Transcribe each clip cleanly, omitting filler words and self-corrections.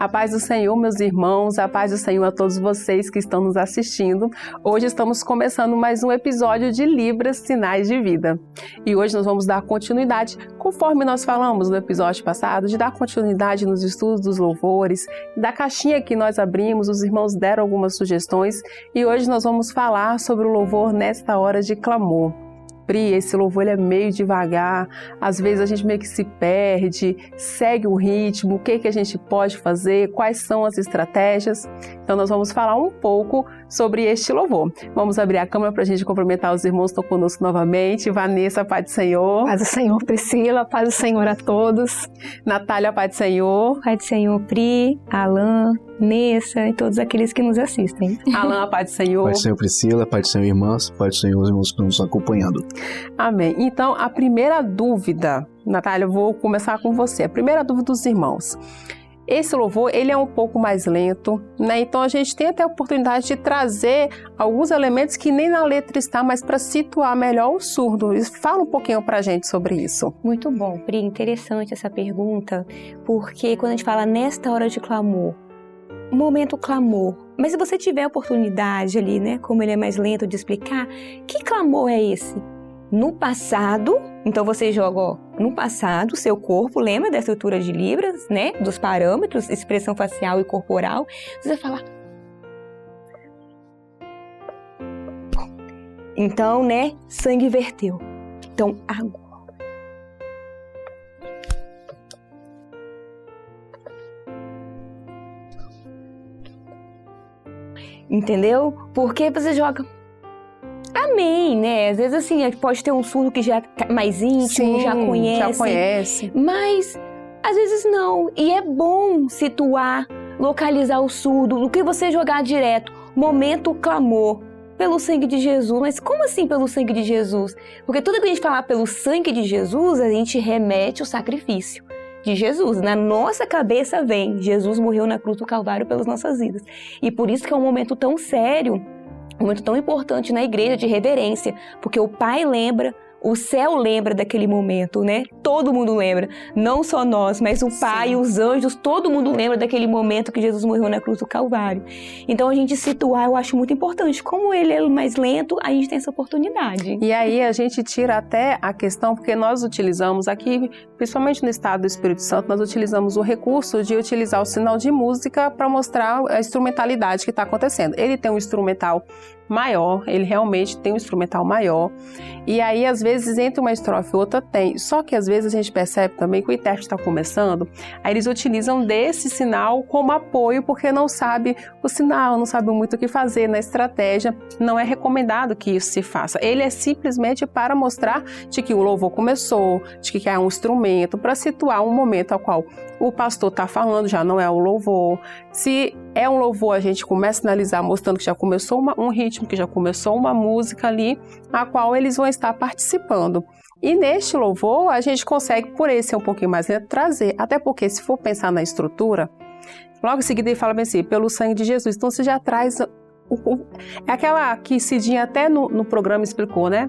A paz do Senhor, meus irmãos, a paz do Senhor a todos vocês que estão nos assistindo. Hoje estamos começando mais um episódio de Libras, Sinais de Vida. E hoje nós vamos dar continuidade, conforme nós falamos no episódio passado, de dar continuidade nos estudos dos louvores. Da caixinha que nós abrimos, os irmãos deram algumas sugestões e hoje nós vamos falar sobre o louvor Nesta Hora de Clamor. Pri, esse louvor ele é meio devagar, às vezes a gente meio que se perde, segue o ritmo, o que a gente pode fazer, quais são as estratégias. Então nós vamos falar um pouco sobre este louvor. Vamos abrir a câmera para a gente cumprimentar os irmãos que estão conosco novamente. Vanessa, paz do Senhor. Paz do Senhor, Priscila, paz do Senhor a todos. Natália, paz do Senhor. Paz do Senhor, Pri, Alan, Nessa e todos aqueles que nos assistem. Alan, paz do Senhor. Paz do Senhor, Priscila, paz do Senhor, irmãs, paz do Senhor, os irmãos que estão nos acompanhando. Amém. Então, a primeira dúvida, Natália, eu vou começar com você. A primeira dúvida dos irmãos. Esse louvor, ele é um pouco mais lento, né? Então, a gente tem até a oportunidade de trazer alguns elementos que nem na letra está, mas para situar melhor o surdo. Fala um pouquinho para a gente sobre isso. Muito bom, Pri. Interessante essa pergunta, porque quando a gente fala nesta hora de clamor, momento clamor. Mas se você tiver a oportunidade ali, né, como ele é mais lento de explicar, que clamor é esse? No passado, então você joga, ó, no passado, seu corpo, lembra da estrutura de Libras, né, dos parâmetros, expressão facial e corporal, você vai falar. Então, né, sangue verteu. Então, agora. Entendeu? Porque você joga amém, né? Às vezes assim, pode ter um surdo que já é mais íntimo, Sim, já conhece. Mas às vezes não. E é bom situar, localizar o surdo, do que você jogar direto. Momento clamor. Pelo sangue de Jesus. Mas como assim pelo sangue de Jesus? Porque tudo que a gente falar pelo sangue de Jesus, a gente remete ao sacrifício de Jesus. Na nossa cabeça vem, Jesus morreu na cruz do Calvário pelas nossas vidas. E por isso que é um momento tão sério, um momento tão importante na igreja de reverência, porque o Pai lembra, o céu lembra daquele momento, né? Todo mundo lembra, não só nós, mas o Pai, os anjos, todo mundo lembra daquele momento que Jesus morreu na cruz do Calvário. Então a gente situar, eu acho muito importante. Como ele é mais lento, a gente tem essa oportunidade. E aí a gente tira até a questão, porque nós utilizamos aqui, principalmente no estado do Espírito Santo, nós utilizamos o recurso de utilizar o sinal de música para mostrar a instrumentalidade que está acontecendo. Ele tem um instrumental maior, ele realmente tem um instrumental maior, e aí às vezes entre uma estrofe e outra tem, só que às vezes a gente percebe também que o intérprete está começando, aí eles utilizam desse sinal como apoio, porque não sabe o sinal, não sabe muito o que fazer na estratégia, não é recomendado que isso se faça, ele é simplesmente para mostrar de que o louvor começou, de que é um instrumento, para situar um momento ao qual o pastor está falando, já não é o louvor. Se é um louvor, a gente começa a sinalizar mostrando que já começou um ritmo, que já começou uma música ali, a qual eles vão estar participando. E neste louvor, a gente consegue, por esse ser um pouquinho mais lento, trazer, até porque se for pensar na estrutura, logo em seguida ele fala bem assim, pelo sangue de Jesus. Então você já traz, é aquela que Cidinha até no programa explicou, né?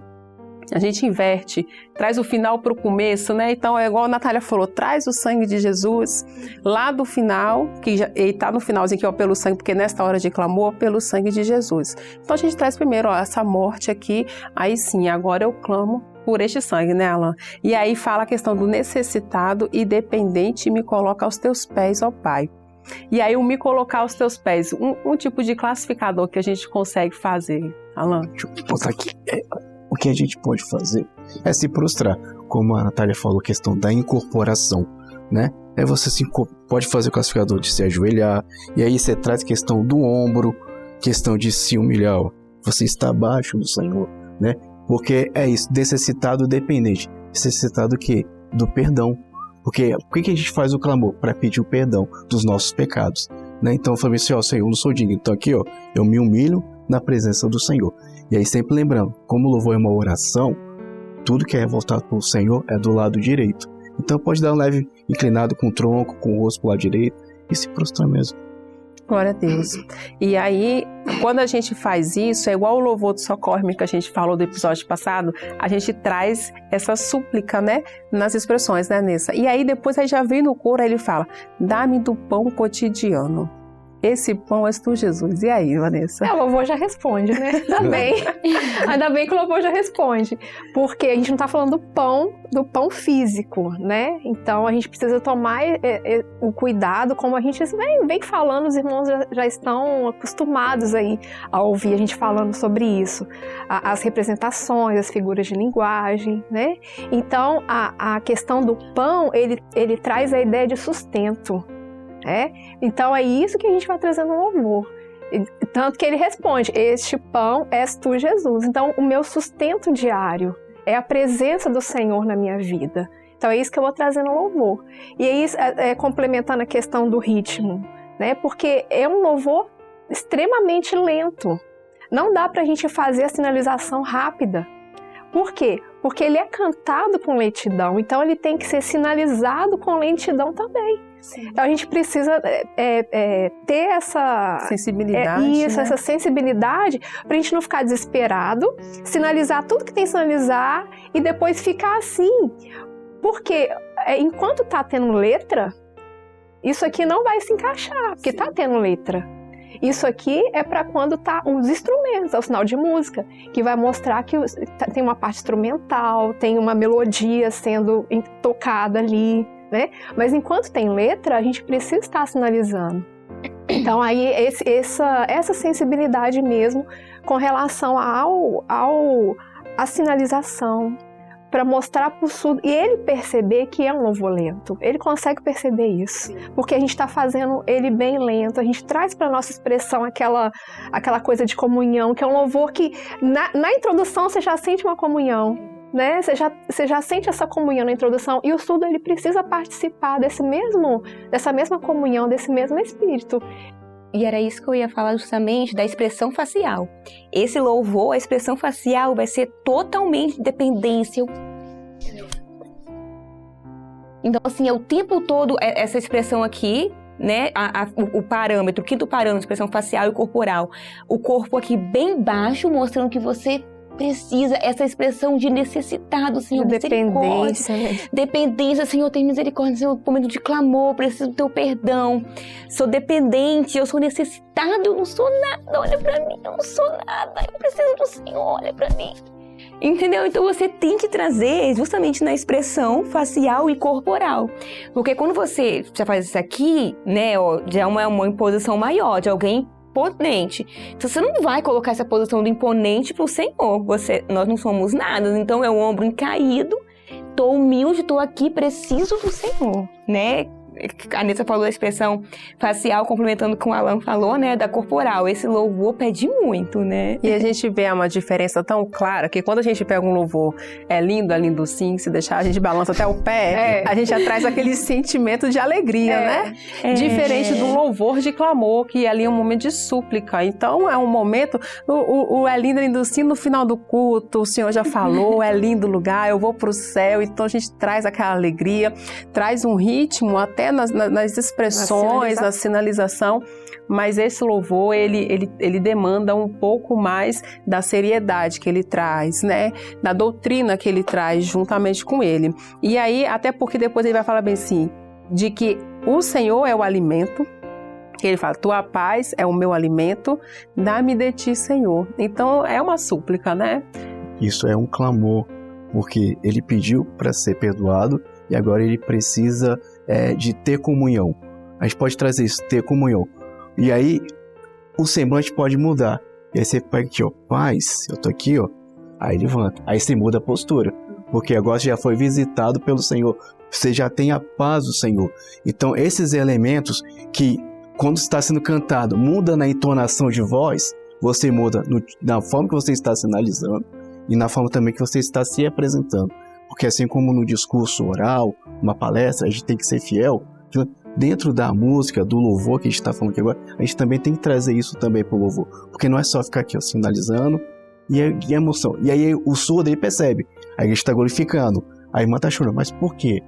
A gente inverte, traz o final para o começo, né? Então é igual a Natália falou, traz o sangue de Jesus lá do final, que já, ele está no finalzinho aqui, ó, pelo sangue, porque nesta hora de clamor, pelo sangue de Jesus. Então a gente traz primeiro, ó, essa morte aqui, aí sim, agora eu clamo por este sangue, né, Alan? E aí fala a questão do necessitado e dependente, me coloca aos teus pés, ó Pai. E aí o me colocar aos teus pés, um tipo de classificador que a gente consegue fazer, Alan? Deixa eu botar aqui. O que a gente pode fazer é se prostrar, como a Natália falou, a questão da incorporação, né? Aí você pode fazer o classificador de se ajoelhar, e aí você traz questão do ombro, questão de se humilhar, ó. Você está abaixo do Senhor, né? Porque é isso, necessitado dependente. Necessitado o quê? Do perdão. Porque por que a gente faz o clamor? Para pedir o perdão dos nossos pecados, né? Então eu falei assim, ó, Senhor, eu não sou digno. Então aqui, ó, eu me humilho na presença do Senhor. E aí sempre lembrando, como o louvor é uma oração, tudo que é voltado para o Senhor é do lado direito. Então pode dar um leve inclinado com o tronco, com o rosto para o lado direito e se prostrar mesmo. Glória a Deus. E aí, quando a gente faz isso, é igual o louvor do Socorre-me que a gente falou do episódio passado, a gente traz essa súplica, né, nas expressões, né, Nessa? E aí depois aí já vem no coro, aí ele fala, dá-me do pão cotidiano. Esse pão és tu, Jesus. E aí, Vanessa? O louvor já responde, né? Ainda bem que o louvor já responde. Porque a gente não está falando do pão físico, né? Então a gente precisa tomar o cuidado, como a gente vem falando, os irmãos já estão acostumados aí a ouvir a gente falando sobre isso. As representações, as figuras de linguagem, né? Então a questão do pão, ele traz a ideia de sustento. Então é isso que a gente vai trazer no louvor. Tanto que ele responde, este pão és tu, Jesus. Então o meu sustento diário é a presença do Senhor na minha vida. Então é isso que eu vou trazer no louvor. E aí, complementando a questão do ritmo, né? Porque é um louvor extremamente lento. Não dá pra gente fazer a sinalização rápida. Por quê? Porque ele é cantado com lentidão, então ele tem que ser sinalizado com lentidão também. Sim. Então a gente precisa ter essa sensibilidade, essa sensibilidade para a gente não ficar desesperado, sinalizar tudo que tem que sinalizar e depois ficar assim. Porque enquanto está tendo letra, isso aqui não vai se encaixar, porque está tendo letra. Isso aqui é para quando tá os instrumentos, é o sinal de música, que vai mostrar que tem uma parte instrumental, tem uma melodia sendo tocada ali, né? Mas enquanto tem letra, a gente precisa estar sinalizando. Então aí essa sensibilidade mesmo com relação à sinalização, para mostrar para o surdo e ele perceber que é um louvor lento. Ele consegue perceber isso, porque a gente está fazendo ele bem lento, a gente traz para a nossa expressão aquela coisa de comunhão, que é um louvor que na introdução você já sente uma comunhão, né? Você já sente essa comunhão na introdução, e o surdo ele precisa participar dessa mesma comunhão, desse mesmo espírito. E era isso que eu ia falar justamente da expressão facial. Esse louvor, a expressão facial vai ser totalmente dependência. Então, assim, é o tempo todo essa expressão aqui, né? O parâmetro, o quinto parâmetro, expressão facial e corporal. O corpo aqui bem baixo, mostrando que você precisa, essa expressão de necessitado, Senhor, dependência, né? Dependência, Senhor, tem misericórdia, Senhor, momento de clamor, preciso do teu perdão, sou dependente, eu sou necessitado, eu não sou nada, olha pra mim, eu não sou nada, eu preciso do Senhor, olha pra mim. Entendeu? Então você tem que trazer justamente na expressão facial e corporal. Porque quando você já faz isso aqui, né, ó, já é uma imposição maior de alguém imponente. Então você não vai colocar essa posição do imponente pro Senhor. Nós não somos nada. Então é o ombro caído, tô humilde, tô aqui, preciso do Senhor, né? A Anissa falou da expressão facial, complementando com o Alan falou, né, da corporal. Esse louvor pede muito, né? E a gente vê uma diferença tão clara que quando a gente pega um louvor, é lindo sim, se deixar a gente balança até o pé, a gente já traz aquele sentimento de alegria, né? Diferente do louvor de clamor, que ali é um momento de súplica. Então é um momento, o é lindo sim, no final do culto, o Senhor já falou, é lindo lugar, eu vou pro céu. Então a gente traz aquela alegria, traz um ritmo até nas expressões, na sinalização, mas esse louvor, ele demanda um pouco mais da seriedade que ele traz, né? Da doutrina que ele traz juntamente com ele. E aí, até porque depois ele vai falar bem assim, de que o Senhor é o alimento, que ele fala, tua paz é o meu alimento, dá-me de ti, Senhor. Então, é uma súplica, né? Isso é um clamor, porque ele pediu para ser perdoado e agora ele precisa de ter comunhão. A gente pode trazer isso, ter comunhão. E aí, o semblante pode mudar. E aí você pega aqui, ó, paz, eu tô aqui, ó. Aí levanta. Aí você muda a postura. Porque agora você já foi visitado pelo Senhor. Você já tem a paz do Senhor. Então, esses elementos que, quando está sendo cantado, muda na entonação de voz, você muda na forma que você está sinalizando e na forma também que você está se apresentando. Porque assim como no discurso oral, uma palestra, a gente tem que ser fiel. Dentro da música, do louvor que a gente está falando aqui agora, a gente também tem que trazer isso também para o louvor. Porque não é só ficar aqui ó, sinalizando e a emoção. E aí o surdo aí percebe. Aí a gente está glorificando. A irmã está chorando. Mas por quê?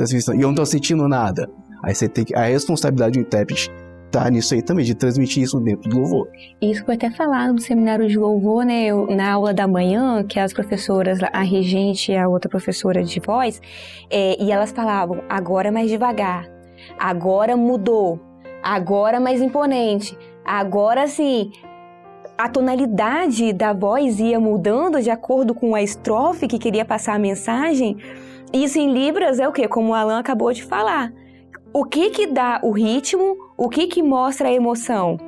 E eu não estou sentindo nada. Aí você tem que... A responsabilidade do intérprete tá nisso aí também, de transmitir isso dentro do louvor. Isso foi até falado no seminário de louvor, né? Na aula da manhã, que as professoras, a regente e a outra professora de voz, e elas falavam, agora mais devagar, agora mudou, agora mais imponente, agora sim, a tonalidade da voz ia mudando de acordo com a estrofe que queria passar a mensagem. Isso em Libras é o quê? Como o Alan acabou de falar. O que dá o ritmo, o que mostra a emoção?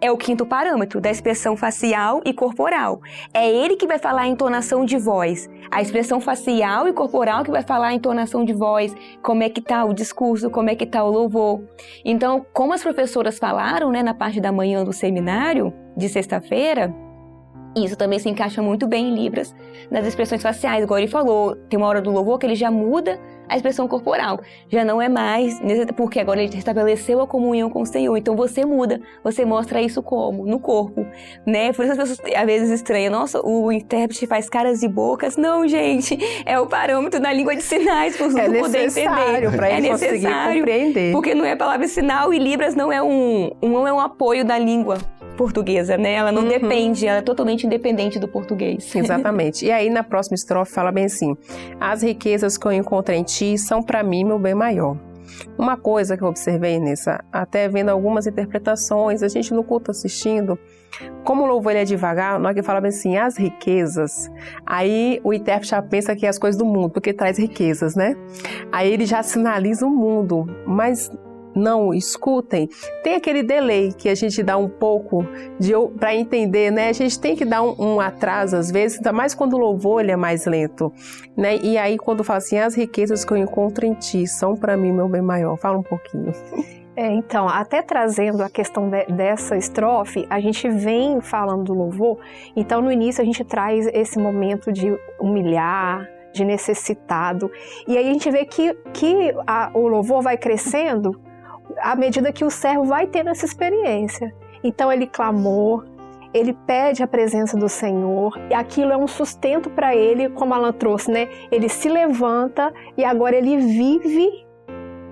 É o quinto parâmetro da expressão facial e corporal. É ele que vai falar a entonação de voz. A expressão facial e corporal que vai falar a entonação de voz, como é que tá o discurso, como é que tá o louvor. Então, como as professoras falaram, né, na parte da manhã do seminário, de sexta-feira, isso também se encaixa muito bem em Libras, nas expressões faciais. Igual ele falou, tem uma hora do louvor que ele já muda a expressão corporal. Já não é mais, porque agora ele estabeleceu a comunhão com o Senhor. Então você muda, você mostra isso como? No corpo, né? Por isso as pessoas às vezes estranham, nossa, o intérprete faz caras e bocas. Não, gente, é o parâmetro da língua de sinais, para você poder entender. Para ele conseguir compreender. Porque não é palavra sinal e Libras não é um apoio da língua portuguesa, né? Ela não depende, ela é totalmente independente do português. Exatamente. E aí, na próxima estrofe, fala bem assim, as riquezas que eu encontro em ti são para mim meu bem maior. Uma coisa que eu observei nessa, até vendo algumas interpretações, a gente no culto assistindo, como o louvor ele é devagar, na hora que fala bem assim, as riquezas, aí o intérprete já pensa que é as coisas do mundo, porque traz riquezas, né? Aí ele já sinaliza o mundo, mas não, escutem, tem aquele delay que a gente dá um pouco para entender, né? A gente tem que dar um atraso às vezes, ainda mais quando o louvor ele é mais lento, né? E aí quando fala assim, as riquezas que eu encontro em ti são para mim meu bem maior. Fala um pouquinho. Então, até trazendo a questão dessa estrofe, a gente vem falando do louvor, então no início a gente traz esse momento de humilhar, de necessitado, e aí a gente vê que o louvor vai crescendo à medida que o servo vai tendo essa experiência. Então ele clamou, ele pede a presença do Senhor, e aquilo é um sustento para ele, como Alan trouxe, né? Ele se levanta e agora ele vive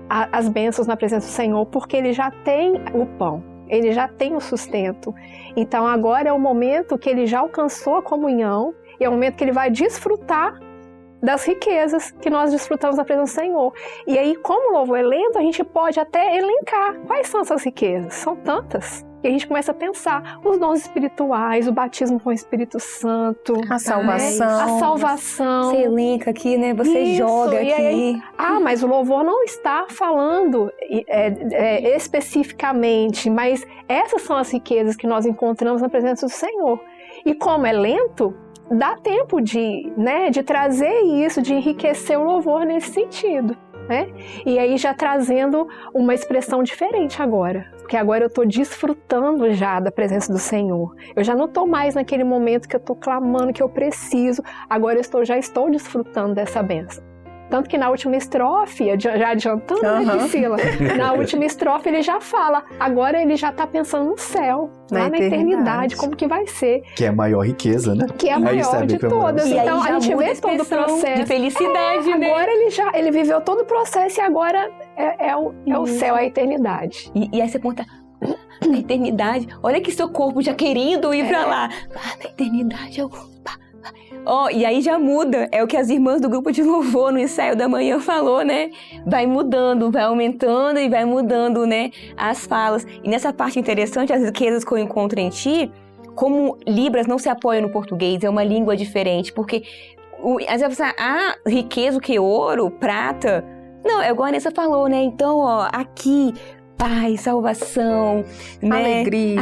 as bênçãos na presença do Senhor, porque ele já tem o pão, ele já tem o sustento. Então agora é o momento que ele já alcançou a comunhão, e é o momento que ele vai desfrutar das riquezas que nós desfrutamos da presença do Senhor. E aí, como o louvor é lento, a gente pode até elencar quais são essas riquezas. São tantas. E a gente começa a pensar os dons espirituais, o batismo com o Espírito Santo, a salvação. Né? A salvação. Você elenca aqui, né? Você joga aqui. Aí, mas o louvor não está falando especificamente, mas essas são as riquezas que nós encontramos na presença do Senhor. E como é lento, dá tempo de trazer isso, de enriquecer o louvor nesse sentido, né? E aí já trazendo uma expressão diferente agora, porque agora eu estou desfrutando já da presença do Senhor. Eu já não estou mais naquele momento que eu estou clamando, que eu preciso, agora já estou desfrutando dessa bênção. Tanto que na última estrofe, já adiantando, né, Priscila? Na última estrofe ele já fala, agora ele já está pensando no céu, lá na eternidade, como que vai ser. Que é a maior riqueza, né? Que é a maior de todas. E então a gente vê todo o processo. De felicidade, né? Agora ele viveu todo o processo e agora é o céu, a eternidade. E aí você conta, na eternidade, olha que seu corpo já querendo ir pra lá. Na eternidade eu... e aí já muda, é o que as irmãs do grupo de louvor no ensaio da manhã falou, né? Vai mudando, vai aumentando e vai mudando, né? As falas. E nessa parte interessante, as riquezas que eu encontro em ti, como Libras não se apoia no português, é uma língua diferente, porque às vezes riqueza, o que? Ouro, prata? Não, é igual a Anessa falou, né? Então, aqui... paz, salvação, né? Alegria,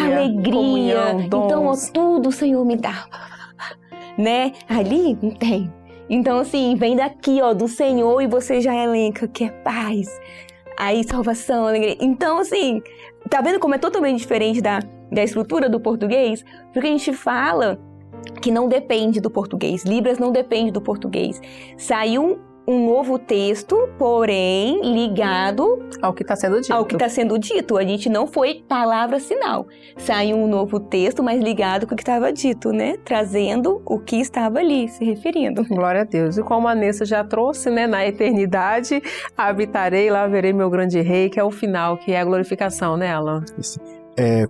comunhão, dons. Então, tudo o Senhor me dá, né? Ali não tem. Então, assim, vem daqui, do Senhor e você já elenca que é paz, aí salvação, alegria. Então, assim, tá vendo como é totalmente diferente da estrutura do português? Porque a gente fala que não depende do português. Libras não depende do português. Saiu um novo texto, porém ligado ao que está sendo dito. Ao que está sendo dito. A gente não foi palavra-sinal. Saiu um novo texto, mas ligado com o que estava dito, né? Trazendo o que estava ali, se referindo. Glória a Deus. E como a Nessa já trouxe, né? Na eternidade, habitarei, lá verei meu grande rei, que é o final, que é a glorificação, né, Alan?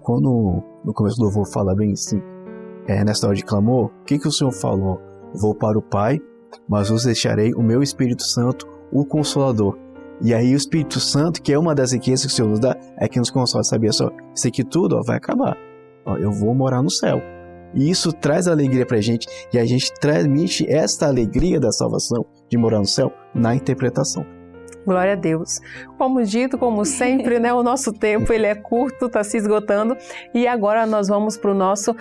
Quando no começo do louvor fala bem assim, nessa hora de clamor, o que o Senhor falou? Vou para o Pai, mas vos deixarei o meu Espírito Santo, o Consolador. E aí o Espírito Santo, que é uma das riquezas que o Senhor nos dá, é que nos consola. Sabia só, isso aqui tudo vai acabar. Eu vou morar no céu. E isso traz alegria pra gente, e a gente transmite esta alegria da salvação, de morar no céu, na interpretação. Glória a Deus. Como dito, como sempre, né, o nosso tempo ele é curto, está se esgotando, e agora nós vamos para o nosso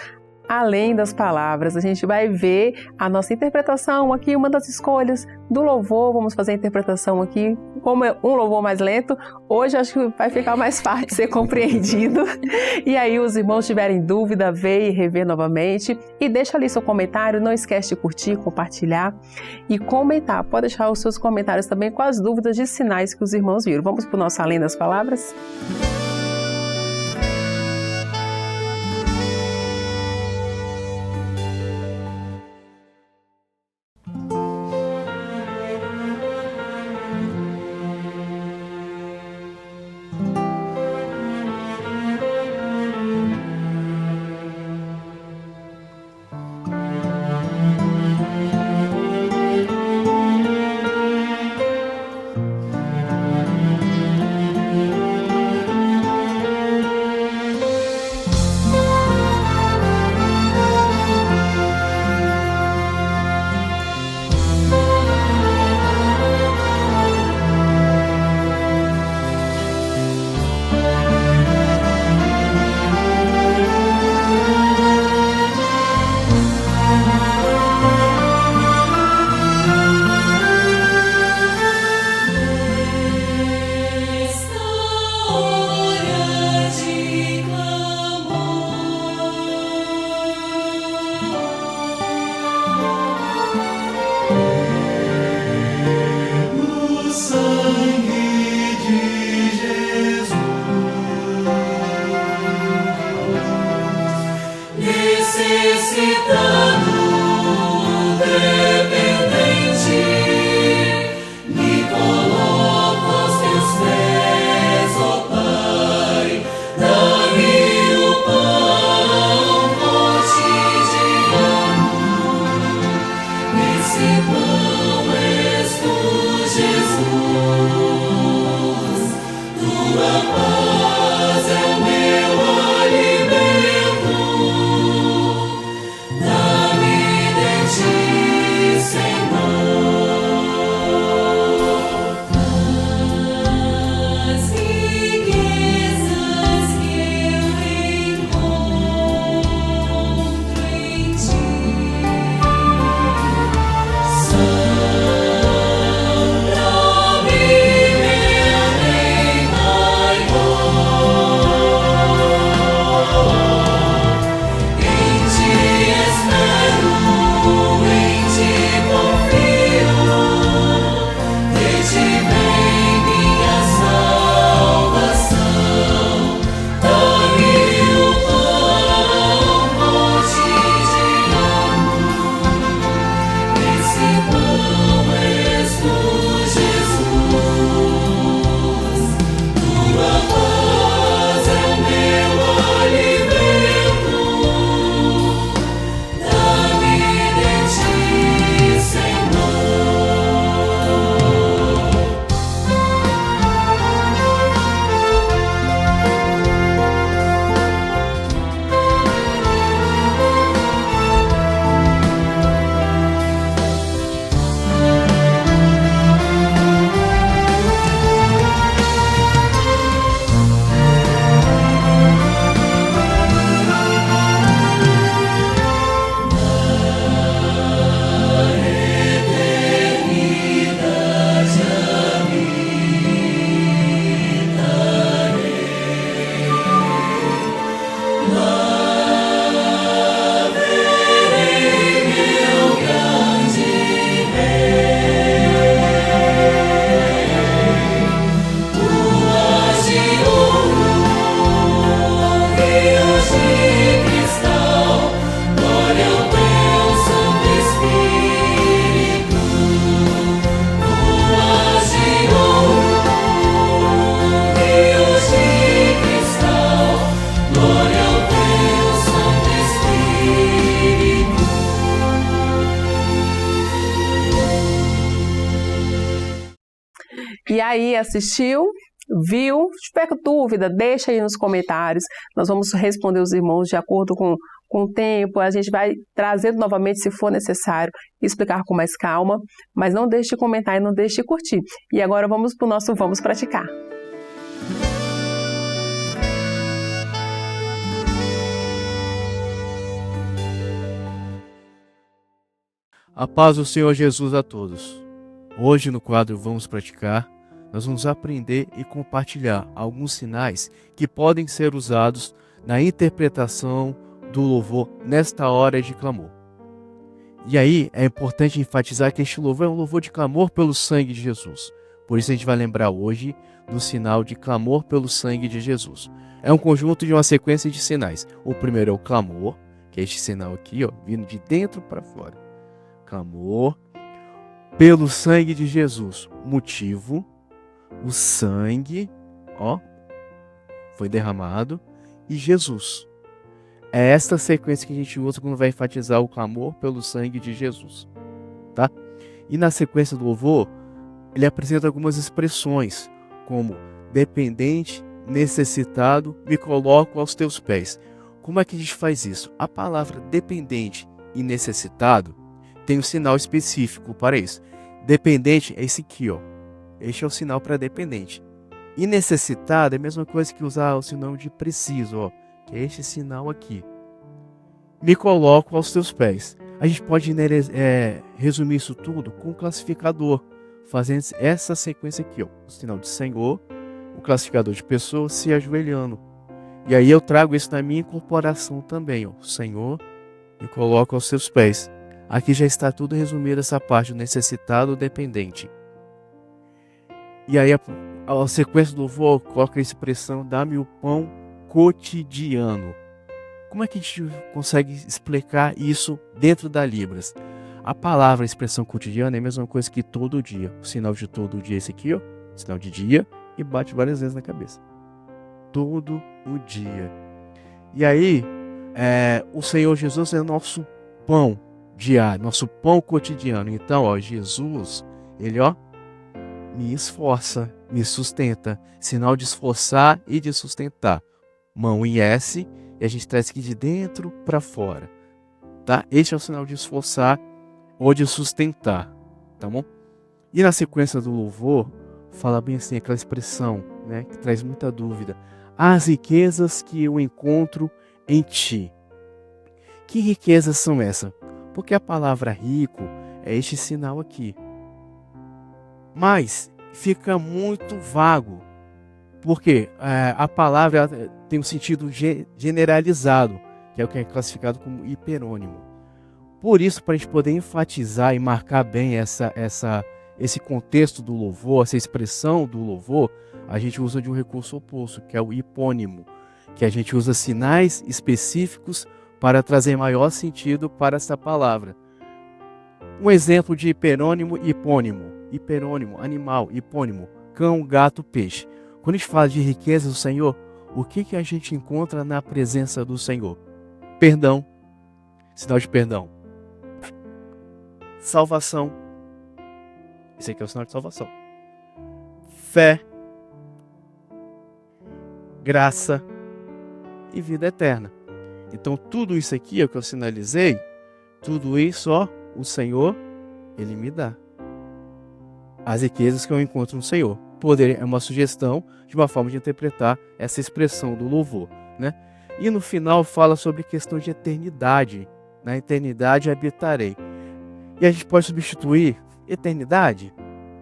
Além das Palavras. A gente vai ver a nossa interpretação aqui, uma das escolhas do louvor. Vamos fazer a interpretação aqui, como é um louvor mais lento, hoje acho que vai ficar mais fácil de ser compreendido. E aí os irmãos tiverem dúvida, vê e revê novamente. E deixa ali seu comentário, não esquece de curtir, compartilhar e comentar. Pode deixar os seus comentários também com as dúvidas de sinais que os irmãos viram. Vamos para o nosso Além das Palavras? Dá-me E aí, assistiu, viu, se tiver dúvida, deixa aí nos comentários. Nós vamos responder os irmãos de acordo com o tempo. A gente vai trazendo novamente, se for necessário, explicar com mais calma. Mas não deixe de comentar e não deixe de curtir. E agora vamos para o nosso Vamos Praticar. A paz do Senhor Jesus a todos. Hoje no quadro Vamos Praticar, nós vamos aprender e compartilhar alguns sinais que podem ser usados na interpretação do louvor nesta hora de clamor. E aí é importante enfatizar que este louvor é um louvor de clamor pelo sangue de Jesus. Por isso a gente vai lembrar hoje do sinal de clamor pelo sangue de Jesus. É um conjunto de uma sequência de sinais. O primeiro é o clamor, que é este sinal aqui, ó, vindo de dentro para fora. Clamor pelo sangue de Jesus. Motivo, o sangue, ó, foi derramado, e Jesus. É esta sequência que a gente usa quando vai enfatizar o clamor pelo sangue de Jesus, tá? E na sequência do louvor, ele apresenta algumas expressões, como dependente, necessitado, me coloco aos teus pés. Como é que a gente faz isso? A palavra dependente e necessitado tem um sinal específico para isso. Dependente é esse aqui, ó. Este é o sinal para dependente. E necessitado é a mesma coisa que usar o sinal de preciso, ó, que é este sinal aqui. Me coloco aos teus pés. A gente pode resumir isso tudo com um classificador, fazendo essa sequência aqui, ó. O sinal de Senhor, o classificador de pessoa se ajoelhando. E aí eu trago isso na minha incorporação também, ó. Senhor, me coloco aos teus pés. Aqui já está tudo resumido, essa parte do necessitado, dependente. E aí a sequência do louvor coloca a expressão, dá-me o pão cotidiano. Como é que a gente consegue explicar isso dentro da Libras? A palavra, a expressão cotidiana é a mesma coisa que todo dia. O sinal de todo dia é esse aqui, ó, sinal de dia, e bate várias vezes na cabeça. Todo o dia. E aí, o Senhor Jesus é o nosso pão diário, nosso pão cotidiano. Então, ó, Jesus, ele, ó, me esforça, me sustenta. Sinal de esforçar e de sustentar. Mão em S, e a gente traz aqui de dentro para fora, tá? Este é o sinal de esforçar ou de sustentar, tá bom? E na sequência do louvor, fala bem assim, aquela expressão, né, que traz muita dúvida. As riquezas que eu encontro em ti. Que riquezas são essas? Porque a palavra rico é este sinal aqui. Mas fica muito vago. Porque a palavra tem um sentido generalizado, que é o que é classificado como hiperônimo. Por isso, para a gente poder enfatizar e marcar bem esse contexto do louvor, essa expressão do louvor, a gente usa de um recurso oposto, que é o hipônimo, que a gente usa sinais específicos para trazer maior sentido para essa palavra. Um exemplo de hiperônimo, hipônimo. Hiperônimo, animal, hipônimo, cão, gato, peixe. Quando a gente fala de riqueza do Senhor, o que a gente encontra na presença do Senhor? Perdão, sinal de perdão. Salvação, esse aqui é o sinal de salvação. Fé, graça e vida eterna. Então tudo isso aqui é o que eu sinalizei, tudo isso, ó, o Senhor, Ele me dá. As riquezas que eu encontro no Senhor. Poder é uma sugestão de uma forma de interpretar essa expressão do louvor, né? E no final fala sobre questão de eternidade. Na eternidade habitarei. E a gente pode substituir eternidade,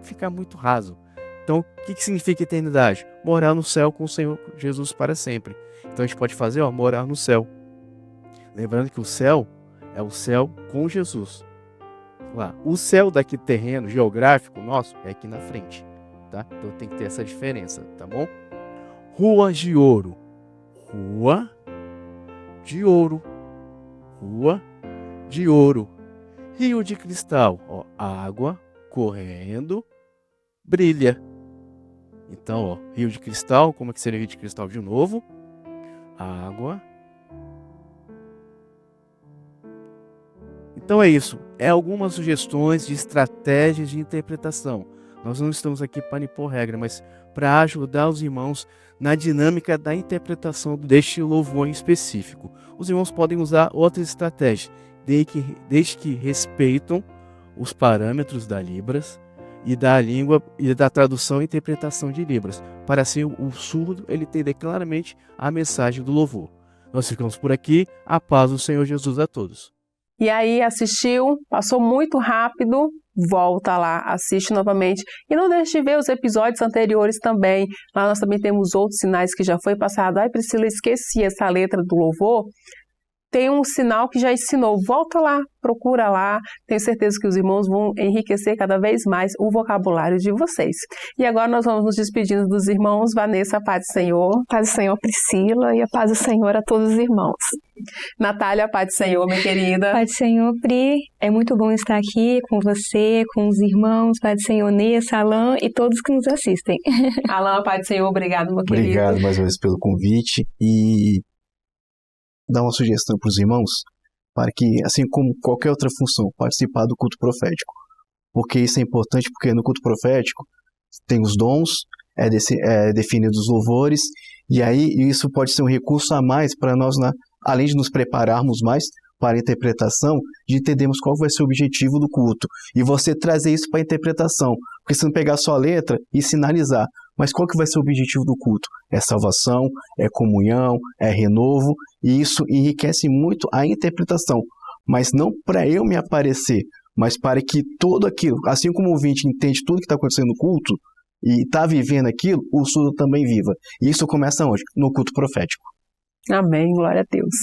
fica muito raso. Então, o que significa eternidade? Morar no céu com o Senhor Jesus para sempre. Então a gente pode fazer, ó, morar no céu. Lembrando que o céu é o céu com Jesus. Lá, o céu daqui terreno, geográfico nosso, é aqui na frente. Tá? Então tem que ter essa diferença, tá bom? Rua de ouro. Rua de ouro. Rua de ouro. Rio de cristal. Ó, água correndo, brilha. Então, ó, rio de cristal. Como é que seria rio de cristal de novo? Água. Então é isso. É algumas sugestões de estratégias de interpretação. Nós não estamos aqui para impor regra, mas para ajudar os irmãos na dinâmica da interpretação deste louvor em específico. Os irmãos podem usar outras estratégias, desde que respeitam os parâmetros da Libras e da língua e da tradução e interpretação de Libras, para assim o surdo ele entender claramente a mensagem do louvor. Nós ficamos por aqui. A paz do Senhor Jesus a todos. E aí assistiu, passou muito rápido, volta lá, assiste novamente. E não deixe de ver os episódios anteriores também. Lá nós também temos outros sinais que já foi passado. Ai, Priscila, esqueci essa letra do louvor. Tem um sinal que já ensinou. Volta lá, procura lá. Tenho certeza que os irmãos vão enriquecer cada vez mais o vocabulário de vocês. E agora nós vamos nos despedindo dos irmãos. Vanessa, a paz do Senhor. Paz do Senhor, Priscila, e a paz do Senhor a todos os irmãos. Natália, a paz do Senhor, minha querida. Pai do Senhor, Pri, é muito bom estar aqui com você, com os irmãos, Pai do Senhor, Nessa, Alain e todos que nos assistem. Alain, a paz do Senhor, obrigado, meu querido. Obrigado mais uma vez pelo convite e dar uma sugestão para os irmãos para que, assim como qualquer outra função, participar do culto profético. Porque isso é importante, porque no culto profético tem os dons, definido os louvores, e aí isso pode ser um recurso a mais para nós, além de nos prepararmos mais para a interpretação, de entendermos qual vai ser o objetivo do culto. E você trazer isso para a interpretação. Porque se não pegar só a letra e sinalizar, mas qual que vai ser o objetivo do culto? É salvação, é comunhão, é renovo, e isso enriquece muito a interpretação. Mas não para eu me aparecer, mas para que tudo aquilo, assim como o ouvinte entende tudo que está acontecendo no culto, e está vivendo aquilo, o surdo também viva. E isso começa onde? No culto profético. Amém, glória a Deus.